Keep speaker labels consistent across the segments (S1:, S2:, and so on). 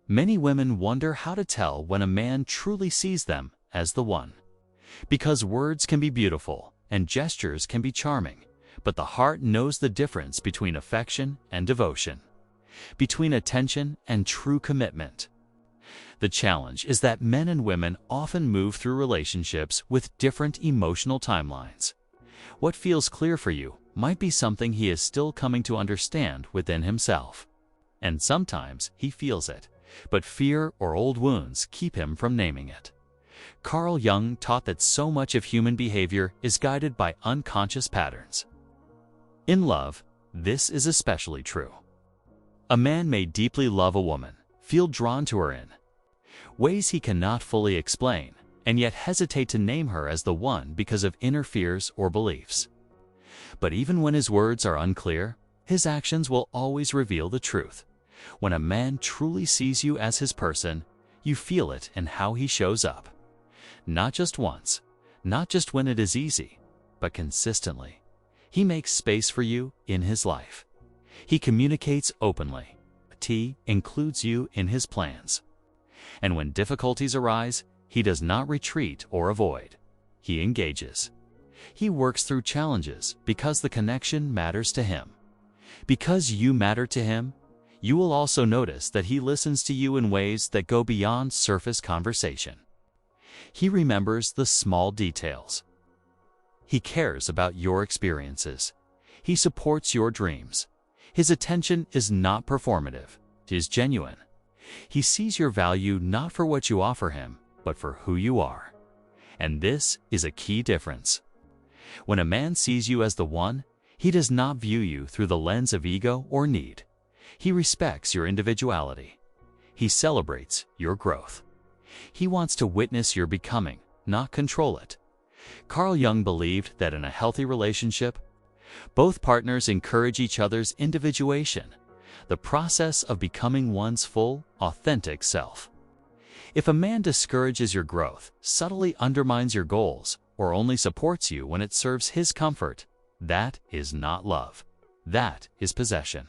S1: Many women wonder how to tell when a man truly sees them as the one. Because words can be beautiful and gestures can be charming, but the heart knows the difference between affection and devotion, between attention and true commitment. The challenge is that men and women often move through relationships with different emotional timelines. What feels clear for you might be something he is still coming to understand within himself. And sometimes he feels it, but fear or old wounds keep him from naming it. CARL Jung taught that so much of human behavior is guided by unconscious patterns. In love, this is especially true. A man may deeply love a woman, feel drawn to her in ways he cannot fully explain, and yet hesitate to name her as the one because of inner fears or beliefs. But even when his words are unclear, his actions will always reveal the truth. When a man truly sees you as his person, you feel it in how he shows up. Not just once, not just when it is easy, but consistently. He makes space for you in his life. He communicates openly. He includes you in his plans. And when difficulties arise, he does not retreat or avoid. He engages. He works through challenges because the connection matters to him. Because you matter to him, you will also notice that he listens to you in ways that go beyond surface conversation. He remembers the small details. He cares about your experiences. He supports your dreams. His attention is not performative. It is genuine. He sees your value not for what you offer him, but for who you are. And this is a key difference. When a man sees you as the one, he does not view you through the lens of ego or need. He respects your individuality. He celebrates your growth. He wants to witness your becoming, not control it. CARL Jung believed that in a healthy relationship, both partners encourage each other's individuation, the process of becoming one's full, authentic self. If a man discourages your growth, subtly undermines your goals, or only supports you when it serves his comfort, that is not love. That is possession.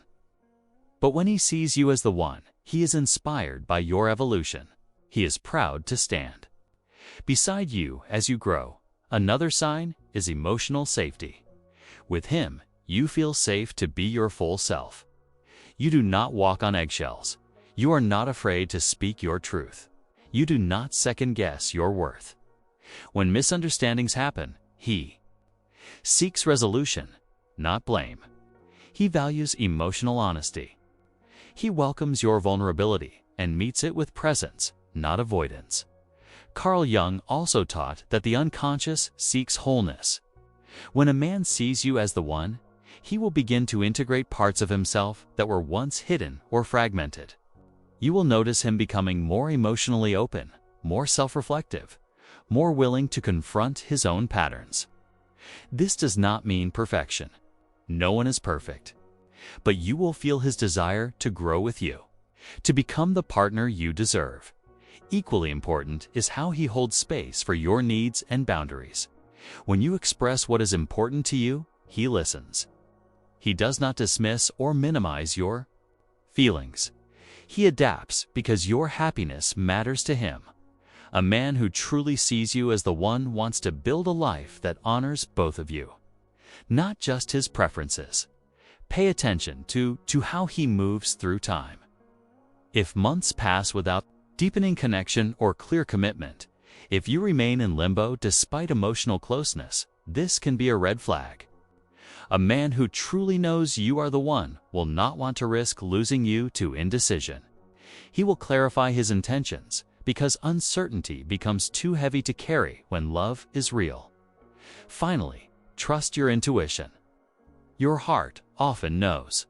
S1: But when he sees you as the one, he is inspired by your evolution. He is proud to stand beside you as you grow. Another sign is emotional safety. With him, you feel safe to be your full self. You do not walk on eggshells. You are not afraid to speak your truth. You do not second-guess your worth. When misunderstandings happen, he seeks resolution, not blame. He values emotional honesty. He welcomes your vulnerability and meets it with presence, not avoidance. CARL Jung also taught that the unconscious seeks wholeness. When a man sees you as the one, he will begin to integrate parts of himself that were once hidden or fragmented. You will notice him becoming more emotionally open, more self-reflective, more willing to confront his own patterns. This does not mean perfection. No one is perfect. But you will feel his desire to grow with you, to become the partner you deserve. Equally important is how he holds space for your needs and boundaries. When you express what is important to you, he listens. He does not dismiss or minimize your feelings. He adapts because your happiness matters to him. A man who truly sees you as the one wants to build a life that honors both of you, not just his preferences. Pay attention to how he moves through time. If months pass without deepening connection or clear commitment, if you remain in limbo despite emotional closeness, this can be a red flag. A man who truly knows you are the one will not want to risk losing you to indecision. He will clarify his intentions because uncertainty becomes too heavy to carry when love is real. Finally, trust your intuition. Your heart often knows,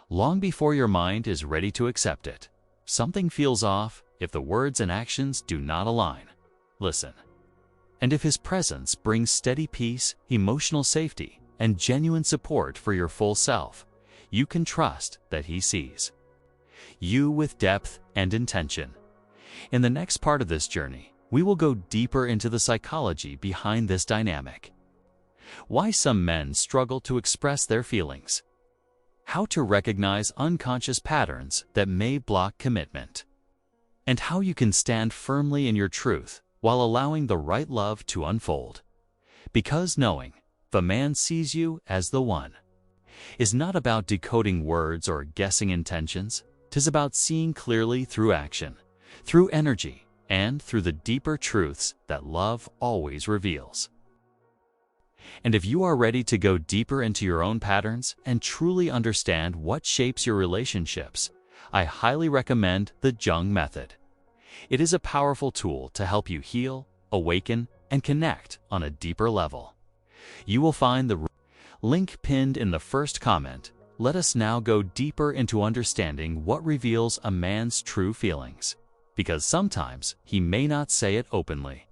S1: long before your mind is ready to accept it. Something feels off if the words and actions do not align. Listen. And if his presence brings steady peace, emotional safety, and genuine support for your full self, you can trust that he sees you with depth and intention. In the next part of this journey, we will go deeper into the psychology behind this dynamic. Why some men struggle to express their feelings. How to recognize unconscious patterns that may block commitment. and how you can stand firmly in your truth while allowing the right love to unfold. Because knowing if a man sees you as the one is not about decoding words or guessing intentions. 'Tis about seeing clearly through action, through energy, and through the deeper truths that love always reveals. And if you are ready to go deeper into your own patterns and truly understand what shapes your relationships, I highly recommend the Jung Method. It is a powerful tool to help you heal, awaken, and connect on a deeper level. You will find the link pinned in the first comment. Let us now go deeper into understanding what reveals a man's true feelings, because sometimes he may not say it openly.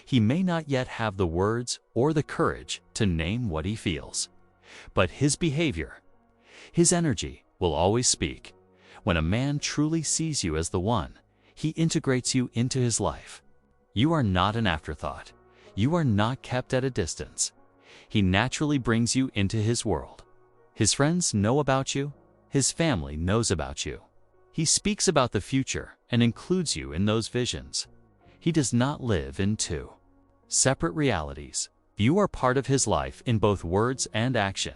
S1: He may not yet have the words or the courage to name what he feels, but his behavior, his energy will always speak. When a man truly sees you as the one, he integrates you into his life. You are not an afterthought. You are not kept at a distance. He naturally brings you into his world. His friends know about you. His family knows about you. He speaks about the future and includes you in those visions. He does not live in two separate realities. You are part of his life in both words and action.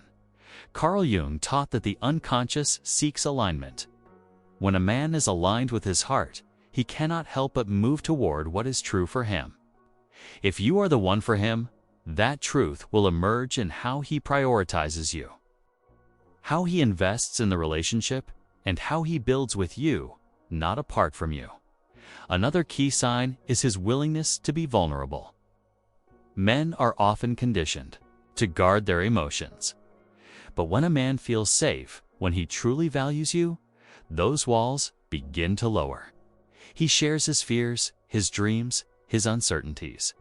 S1: CARL Jung taught that the unconscious seeks alignment. When a man is aligned with his heart, he cannot help but move toward what is true for him. If you are the one for him, that truth will emerge in how he prioritizes you, how he invests in the relationship, and how he builds with you, not apart from you. Another key sign is his willingness to be vulnerable. Men are often conditioned to guard their emotions. But when a man feels safe, when he truly values you, those walls begin to lower. He shares his fears, his dreams, his uncertainties.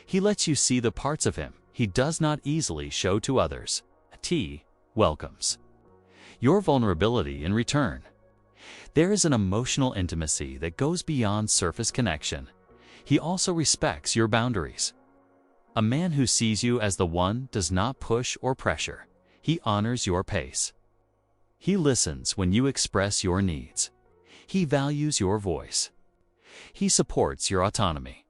S1: He lets you see the parts of him he does not easily show to others. He welcomes your vulnerability in return. There is an emotional intimacy that goes beyond surface connection. He also respects your boundaries. A man who sees you as the one does not push or pressure. He honors your pace. He listens when you express your needs. He values your voice. He supports your autonomy.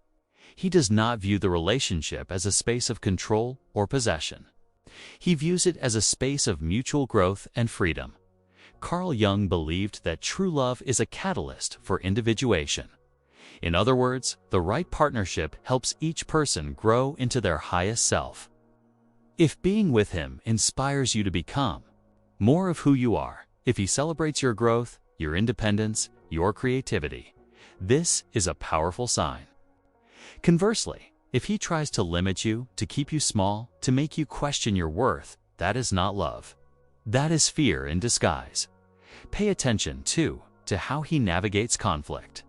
S1: He does not view the relationship as a space of control or possession. He views it as a space of mutual growth and freedom. CARL Jung believed that true love is a catalyst for individuation. In other words, the right partnership helps each person grow into their highest self. If being with him inspires you to become more of who you are, if he celebrates your growth, your independence, your creativity, this is a powerful sign. Conversely, if he tries to limit you, to keep you small, to make you question your worth, that is not love. That is fear in disguise. Pay attention, too, to how he navigates conflict.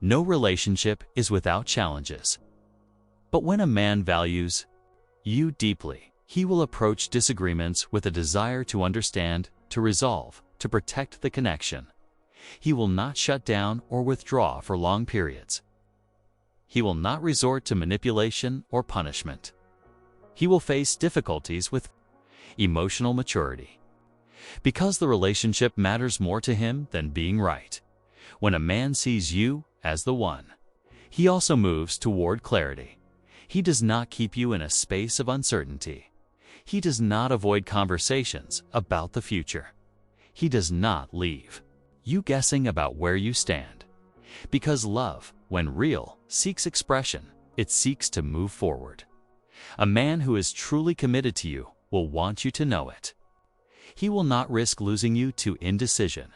S1: No relationship is without challenges. But when a man values you deeply, he will approach disagreements with a desire to understand, to resolve, to protect the connection. He will not shut down or withdraw for long periods. He will not resort to manipulation or punishment. He will face difficulties with emotional maturity, because the relationship matters more to him than being right. When a man sees you as the one, he also moves toward clarity. He does not keep you in a space of uncertainty. He does not avoid conversations about the future. He does not leave you guessing about where you stand. Because love, when real, seeks expression. It seeks to move forward. A man who is truly committed to you will want you to know it. He will not risk losing you to indecision.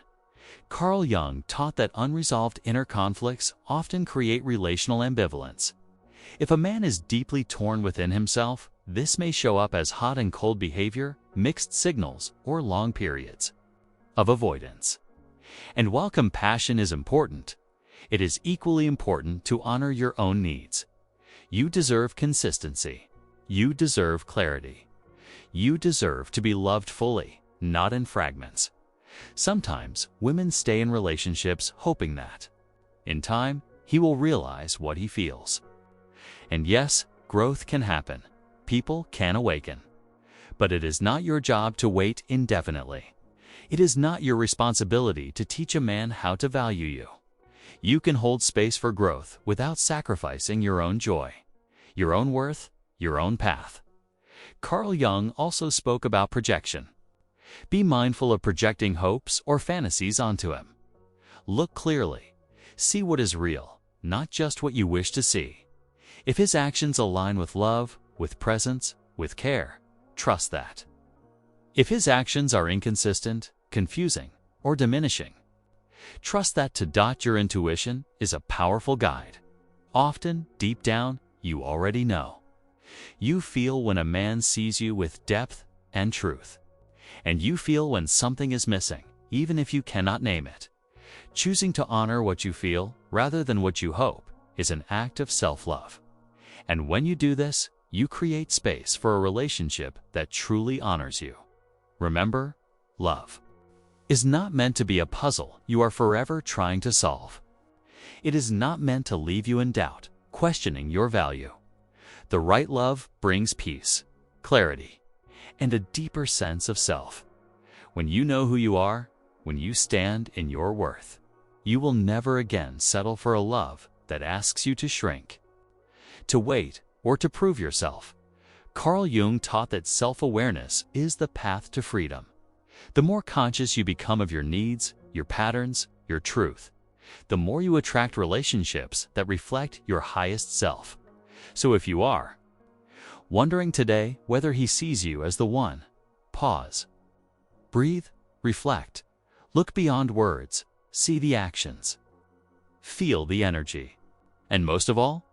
S1: CARL Jung taught that unresolved inner conflicts often create relational ambivalence. If a man is deeply torn within himself, this may show up as hot and cold behavior, mixed signals, or long periods of avoidance. And while compassion is important, it is equally important to honor your own needs. You deserve consistency. You deserve clarity. You deserve to be loved fully, not in fragments. Sometimes women stay in relationships hoping that, in time, he will realize what he feels. And yes, growth can happen. People can awaken. But it is not your job to wait indefinitely. It is not your responsibility to teach a man how to value you. You can hold space for growth without sacrificing your own joy, your own worth, your own path. Carl Jung also spoke about projection. Be mindful of projecting hopes or fantasies onto him. Look clearly. See what is real, not just what you wish to see. If his actions align with love, with presence, with care, trust that. If his actions are inconsistent, confusing, or diminishing, trust that to dot your intuition is a powerful guide. Often, deep down, you already know. You feel when a man sees you with depth and truth. And you feel when something is missing, even if you cannot name it. Choosing to honor what you feel rather than what you hope is an act of self-love. And when you do this, you create space for a relationship that truly honors you. Remember, love is not meant to be a puzzle you are forever trying to solve. It is not meant to leave you in doubt, questioning your value. The right love brings peace, clarity, and a deeper sense of self. When you know who you are, when you stand in your worth, you will never again settle for a love that asks you to shrink, to wait, or to prove yourself. Carl Jung taught that self-awareness is the path to freedom. The more conscious you become of your needs, your patterns, your truth, the more you attract relationships that reflect your highest self. So if you are wondering today whether he sees you as the one, pause. Breathe, reflect, look beyond words, see the actions, feel the energy. And most of all,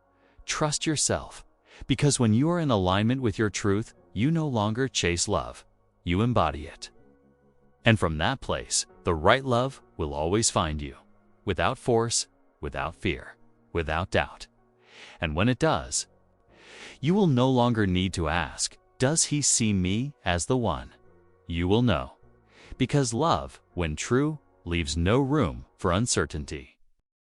S1: trust yourself, because when you are in alignment with your truth, you no longer chase love, you embody it. And from that place, the right love will always find you, without force, without fear, without doubt. And when it does, you will no longer need to ask, does he see me as the one? You will know, because love, when true, leaves no room for uncertainty.